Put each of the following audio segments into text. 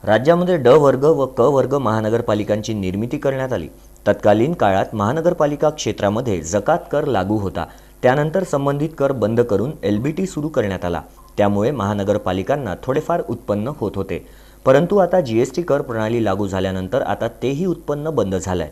राज्यामध्ये ड वर्ग व क वर्ग महानगरपालिकांची निर्मिती करण्यात आली। तत्कालीन काळात महानगरपालिका क्षेत्रामध्ये जकात कर लागू होता। त्यानंतर संबंधित कर बंद करून एलबीटी सुरू करण्यात आला। त्यामुळे महानगरपालिकांना थोडेफार उत्पन्न होत होते, परंतु आता जीएसटी कर प्रणाली लागू झाल्यानंतर आता तेही उत्पन्न बंद झालंय।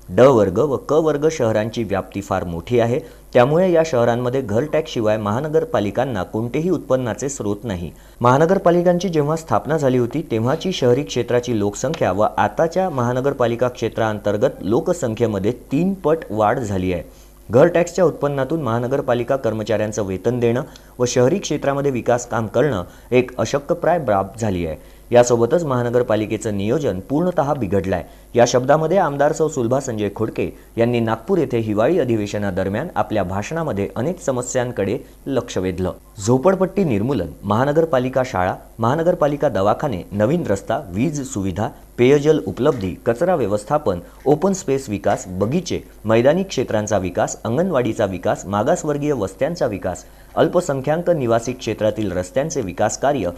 ड वर्ग व क वर्ग शहरांची व्याप्ती फार मोठी आहे, त्यामुळे या शहरांमध्ये घर टॅक्स शिवाय महानगरपालिकांना कोणतेही उत्पन्नाचे स्रोत नाही। महानगरपालिकांची जेव्हा स्थापना झाली होती तेव्हाची शहरी क्षेत्राची लोकसंख्या व आताच्या महानगरपालिका क्षेत्रांतर्गत लोकसंख्येमध्ये 3 पट वाढ झाली आहे। घर टॅक्सच्या उत्पन्नातून महानगरपालिका कर्मचाऱ्यांचं वेतन देणं व शहरी क्षेत्रामध्ये विकास काम करणं एक अशक्यप्राय बाब झाली आहे। यासोबतच महानगरपालिकेचं नियोजन पूर्णतः बिघडलंय। या शब्दामध्ये आमदार सौ सुलभा संजय खोडके यांनी नागपूर येथे हिवाळी अधिवेशनादरम्यान आपल्या भाषणामध्ये अनेक समस्यांकडे लक्ष वेधलं। झोपडपट्टी निर्मूलन, महानगरपालिका शाळा, महानगरपालिका दवाखाने, नवीन रस्ता, वीज सुविधा, पेयजल उपलब्धी, कचरा व्यवस्थापन, ओपन स्पेस विकास, बगीचे, मैदानी क्षेत्रांचा विकास, अंगणवाडीचा विकास, मागासवर्गीय वस्त्यांचा विकास, अल्पसंख्याक निवासी क्षेत्रातील रस्त्यांचे विकास कार्य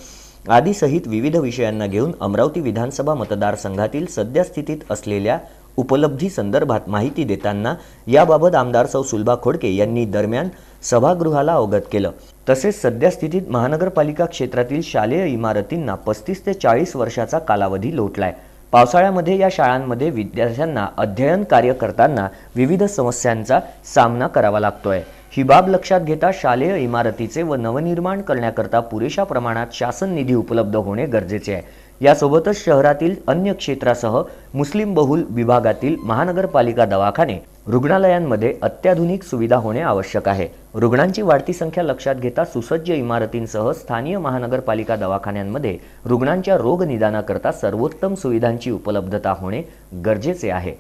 आदी सहित विविध विषयांना घेऊन अमरावती विधानसभा मतदारसंघातील सध्या स्थितीत असलेल्या उपलब्धी संदर्भात माहिती देताना याबाबत आमदार सौ सुलभा खोडके यांनी दरम्यान सभागृहाला अवगत केलं। तसेच सध्या स्थितीत महानगरपालिका क्षेत्रातील शालेय इमारतींना 35 ते 40 वर्षाचा कालावधी लोटलाय। पावसाळ्यामध्ये या शाळांमध्ये विद्यार्थ्यांना अध्ययन कार्य करताना विविध समस्यांचा सामना करावा लागतोय। ही बाब लक्षात घेता शालेय इमारतीचे व नवनिर्माण करण्याकरता पुरेशा प्रमाणात शासन निधी उपलब्ध होणे गरजेचे आहे। यासोबतच शहरातील अन्य क्षेत्रासह मुस्लिम बहुल विभागातील महानगरपालिका दवाखाने, रुग्णालयांमध्ये अत्याधुनिक सुविधा होणे आवश्यक आहे। रुग्णांची वाढती संख्या लक्षात घेता सुसज्ज इमारतींसह स्थानिक महानगरपालिका दवाखान्यांमध्ये रुग्णांच्या रोग निदानाकरता सर्वोत्तम सुविधांची उपलब्धता होणे गरजेचे आहे।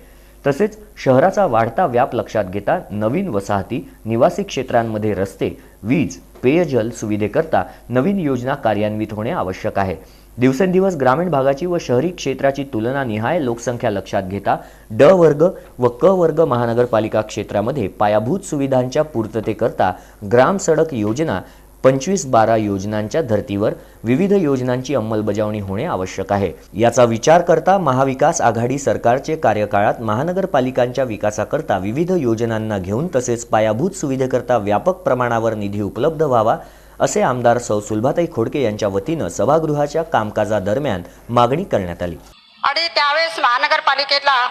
तसेच शहराचा वाढता व्याप लक्षात घेता नवीन वसाहती, निवासी क्षेत्रांमध्ये रस्ते, वीज, पेयजल सुविधेकरता नवीन योजना कार्यान्वित होणे आवश्यक आहे। दिवसेंदिवस ग्रामीण भागाची व शहरी क्षेत्राची तुलना निहाय लोकसंख्या लक्षात घेता ड वर्ग व क वर्ग महानगरपालिका क्षेत्रामध्ये पायाभूत सुविधांच्या पूर्ततेकरता ग्राम सडक योजना 25-12 योजनांच्या धर्तीवर विविध योजनांची अंमलबजावणी होणे आवश्यक आहे। याचा विचार करता महाविकास आघाडी सरकारचे कार्यकाळात महानगरपालिकांच्या विकासाकरता विविध योजनांना घेऊन तसेच पायाभूत सुविधेकरता व्यापक प्रमाणावर निधी उपलब्ध व्हावा असे आमदार सौ सुलभाताई खोडके यांच्या वतीनं सभागृहाच्या कामकाजादरम्यान मागणी करण्यात आली। आणि त्यावेळेस महानगरपालिकेला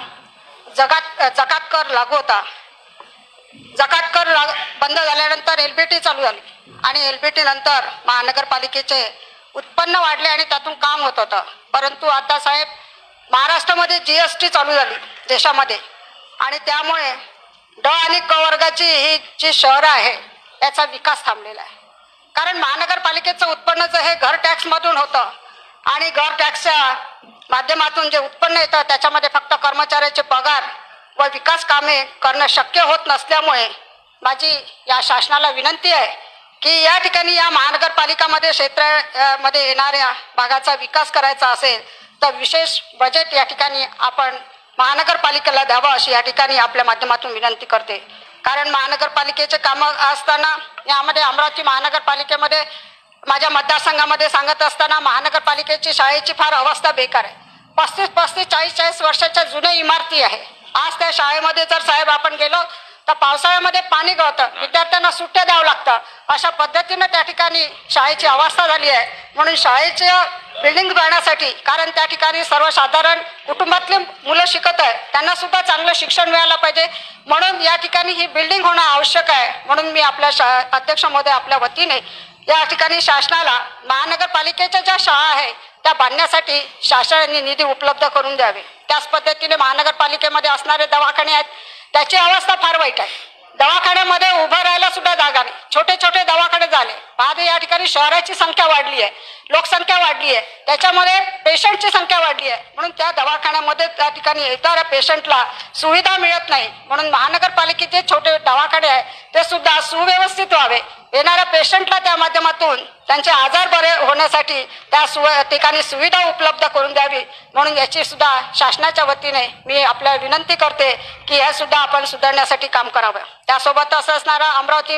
जकात कर लागू होता। जकात कर बंद झाल्यानंतर एलबीटी चालू झाली आणि एलबीटी नंतर महानगरपालिकेचे उत्पन्न वाढले आणि त्यातून काम होत होतं। परंतु आता साहेब महाराष्ट्रामध्ये जीएसटी चालू झाली देशामध्ये आणि त्यामुळे ड आणि क वर्गाची ही जी शहरं आहे याचा विकास थांबलेला आहे। कारण महानगरपालिकेचं उत्पन्न हे घर टॅक्समधून होतं आणि घर टॅक्सच्या माध्यमातून जे उत्पन्न येतं त्याच्यामध्ये फक्त कर्मचाऱ्याचे पगार व विकास कामे करणं शक्य होत नसल्यामुळे माझी या शासनाला विनंती आहे की या ठिकाणी या महानगरपालिकामध्ये क्षेत्रामध्ये येणाऱ्या भागाचा विकास करायचा असेल तर विशेष बजेट या ठिकाणी आपण महानगरपालिकेला द्यावं अशी या ठिकाणी आपल्या माध्यमातून विनंती करते। कारण महानगरपालिकेचे कामं असताना यामध्ये अमरावती महानगरपालिकेमध्ये माझ्या मतदारसंघामध्ये सांगत असताना महानगरपालिकेची शाळेची फार अवस्था बेकार आहे। 35, 40 वर्षाच्या जुन्या इमारती आहे। आज त्या शाळेमध्ये जर साहेब आपण गेलो तर पावसाळ्यामध्ये पाणी गळतं, विद्यार्थ्यांना सुट्ट्या द्यावं लागतं। अशा पद्धतीनं त्या ठिकाणी शाळेची अवस्था झाली आहे। म्हणून शाळेच्या बिल्डिंग करण्यासाठी, कारण त्या ठिकाणी सर्वसाधारण कुटुंबातले मुलं शिकत आहे, त्यांना सुद्धा चांगलं शिक्षण मिळालं पाहिजे, म्हणून या ठिकाणी ही बिल्डिंग होणं आवश्यक आहे। म्हणून मी आपल्या अध्यक्ष महोदय आपल्या वतीने या ठिकाणी शासनाला महानगरपालिकेच्या ज्या शाळा आहे त्या बांधण्यासाठी शासनाने निधी उपलब्ध करून द्यावे। त्याच पद्धतीने महानगरपालिकेमध्ये असणारे दवाखाने आहेत त्याची अवस्था फार वाईट आहे। दवाखान्यामध्ये उभं राहायला सुद्धा जागा नाही, छोटे छोटे दवाखाने झाले। आज या ठिकाणी शहराची संख्या वाढली आहे, लोकसंख्या वाढली आहे, त्याच्यामध्ये पेशंटची संख्या वाढली आहे, म्हणून त्या दवाखान्यामध्ये त्या ठिकाणी येणाऱ्या पेशंटला सुविधा मिळत नाही। म्हणून महानगरपालिकेचे छोटे दवाखाने आहे ते सुद्धा सुव्यवस्थित व्हावे, येणाऱ्या पेशंटला त्या माध्यमातून त्यांचे आजार बरे होण्यासाठी त्या ठिकाणी सुविधा उपलब्ध करून द्यावी। म्हणून याची सुद्धा शासनाच्या वतीने मी आपल्याला विनंती करते की हे सुद्धा आपण सुधारण्यासाठी काम करावं। त्यासोबत असणारा अमरावती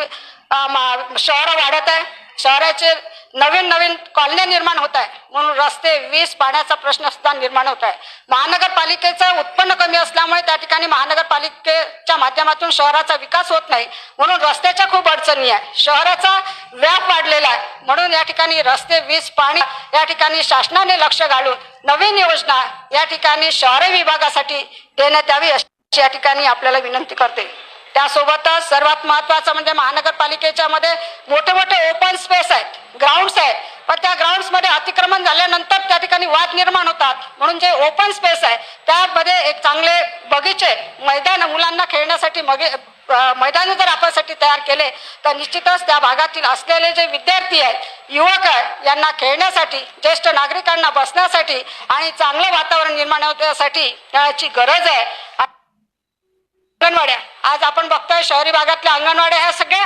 शहर वाढत आहे, शहराचे नवीन नवीन कॉलन्या निर्माण होत आहे, म्हणून रस्ते, वीज, पाण्याचा प्रश्न सुद्धा निर्माण होत आहे. महानगरपालिकेचं उत्पन्न कमी असल्यामुळे त्या ठिकाणी महानगरपालिकेच्या माध्यमातून शहराचा विकास होत नाही, म्हणून रस्त्याच्या खूप अडचणी आहे. शहराचा व्याप वाढलेला आहे, म्हणून या ठिकाणी रस्ते, वीज, पाणी या ठिकाणी शासनाने लक्ष घालून नवीन योजना या ठिकाणी शहरी विभागासाठी देण्यात यावी अशी या ठिकाणी आपल्याला विनंती करते. त्यासोबतच सर्वात महत्त्वाचं म्हणजे महानगरपालिकेच्या मध्ये मोठे मोठे ओपन स्पेस आहेत, ग्राउंड्स आहेत, पण त्या ग्राउंड्स मध्ये अतिक्रमण झाल्यानंतर त्या ठिकाणी वाद निर्माण होतात. म्हणून जे ओपन स्पेस आहे त्यामध्ये एक चांगले बगीचे, मैदान, मुलांना खेळण्यासाठी मैदान जर आपल्यासाठी तयार केले तर निश्चितच त्या भागातील असलेले जे विद्यार्थी आहेत, युवक आहेत, यांना खेळण्यासाठी, ज्येष्ठ नागरिकांना बसण्यासाठी आणि चांगलं वातावरण निर्माण होण्यासाठी याची गरज आहे. अंगणवाड्या, आज आपण बघतोय शहरी भागातल्या अंगणवाड्या ह्या सगळ्या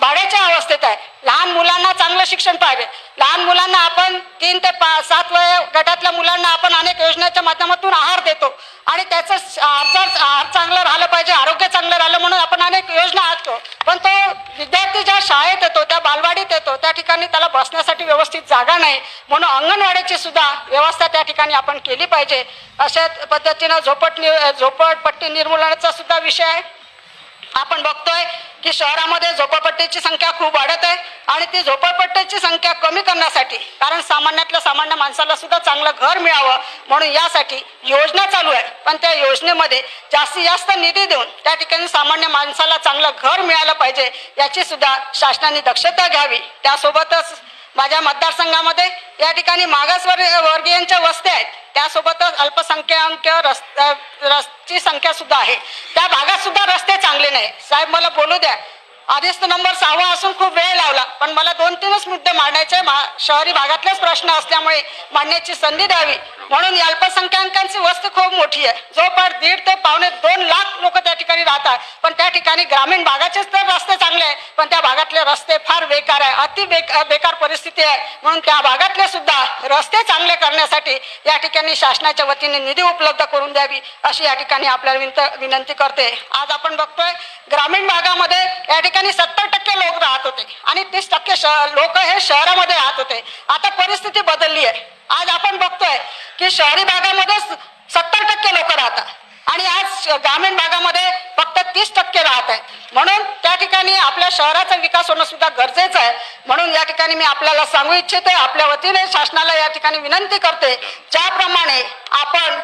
भाड्याच्या अवस्थेत आहे. लहान मुलांना चांगलं शिक्षण पाहिजे. लहान मुलांना आपण 3 ते 7 वय गटातल्या मुलांना आपण अनेक योजनेच्या माध्यमातून आहार देतो आणि त्याचं आहार चांगलं राहिलं पाहिजे, आरोग्य चांगलं राहिलं म्हणून आपण अनेक योजना आणतो. पण तो विद्यार्थी ज्या शाळेत येतो, त्या बालवाडीत येतो, त्या ठिकाणी त्याला बसण्यासाठी व्यवस्थित जागा नाही, म्हणून अंगणवाड्याची सुद्धा व्यवस्था त्या ठिकाणी आपण केली पाहिजे. अशा पद्धतीनं झोपडपट्टी निर्मूलनाचा सुद्धा विषय आहे. आपण बघतोय की शहरामध्ये झोपडपट्टीची संख्या खूप वाढत आहे आणि ती झोपडपट्टीची संख्या कमी करण्यासाठी, कारण सामान्यातल्या सामान्य माणसाला सुद्धा चांगलं घर मिळावं म्हणून यासाठी योजना चालू आहे, पण त्या योजनेमध्ये जास्तीत जास्त निधी देऊन त्या ठिकाणी सामान्य माणसाला चांगलं घर मिळालं पाहिजे याची सुद्धा शासनाने दक्षता घ्यावी. त्यासोबतच माझ्या मतदारसंघामध्ये या ठिकाणी मागासवर्गीयांच्या वस्त्या आहेत, त्यासोबतच अल्पसंख्याक रस्त्याची संख्या सुद्धा आहे. त्या भागात सुद्धा रस्ते चांगले नाही. साहेब मला बोलू द्या, आधीच तर नंबर 6वा असून खूप वेळ लावला, पण मला 2-3च मुद्दे मांडायचे. शहरी भागातलेच प्रश्न असल्यामुळे मांडण्याची संधी द्यावी. म्हणून या अल्पसंख्याकांची वस्ती खूप मोठी आहे, जवळपास 1.5 ते 2.25 लाख लोक त्या ठिकाणी राहतात. पण त्या ठिकाणी ग्रामीण भागाचेच तर रस्ते चांगले आहेत, पण त्या भागातले रस्ते फार बेकार आहे, अति बेकार परिस्थिती आहे. म्हणून त्या भागातले सुद्धा रस्ते चांगले करण्यासाठी या ठिकाणी शासनाच्या वतीने निधी उपलब्ध करून द्यावी अशी या ठिकाणी आपल्याला विनंती करते. आज आपण बघतोय ग्रामीण भागामध्ये या ठिकाणी 70% लोक राहत होते आणि 30% लोक हे शहरामध्ये राहत होते. आता परिस्थिती बदलली आहे. आज आपण बघतोय की शहरी भागामध्ये 70% लोक राहतात आणि आज ग्रामीण भागामध्ये फक्त 30% राहत आहेत. म्हणून त्या ठिकाणी आपल्या शहराचा विकास होणं सुद्धा गरजेचं आहे. म्हणून या ठिकाणी मी आपल्याला सांगू इच्छिते, आपल्या वतीने शासनाला या ठिकाणी विनंती करते, ज्याप्रमाणे आपण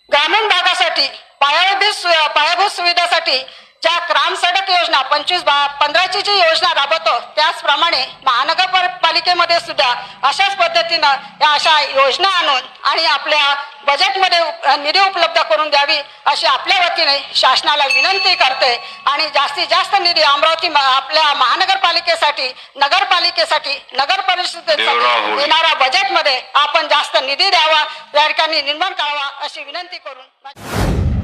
ग्रामीण भागासाठी पायाभूत सुविधासाठी ज्या ग्राम सडक योजना 25-15ची जी योजना राबवतो, त्याचप्रमाणे महानगरपालिकेमध्ये सुद्धा अशाच पद्धतीनं या अशा योजना आणून आणि आपल्या बजेटमध्ये निधी उपलब्ध करून द्यावी अशी आपल्या वतीने शासनाला विनंती करते. आणि जास्तीत जास्त निधी अमरावती आपल्या महानगरपालिकेसाठी, नगरपालिकेसाठी, नगर परिषदेसाठी येणाऱ्या बजेटमध्ये आपण जास्त निधी द्यावा, या ठिकाणी निर्माण करावा अशी विनंती करून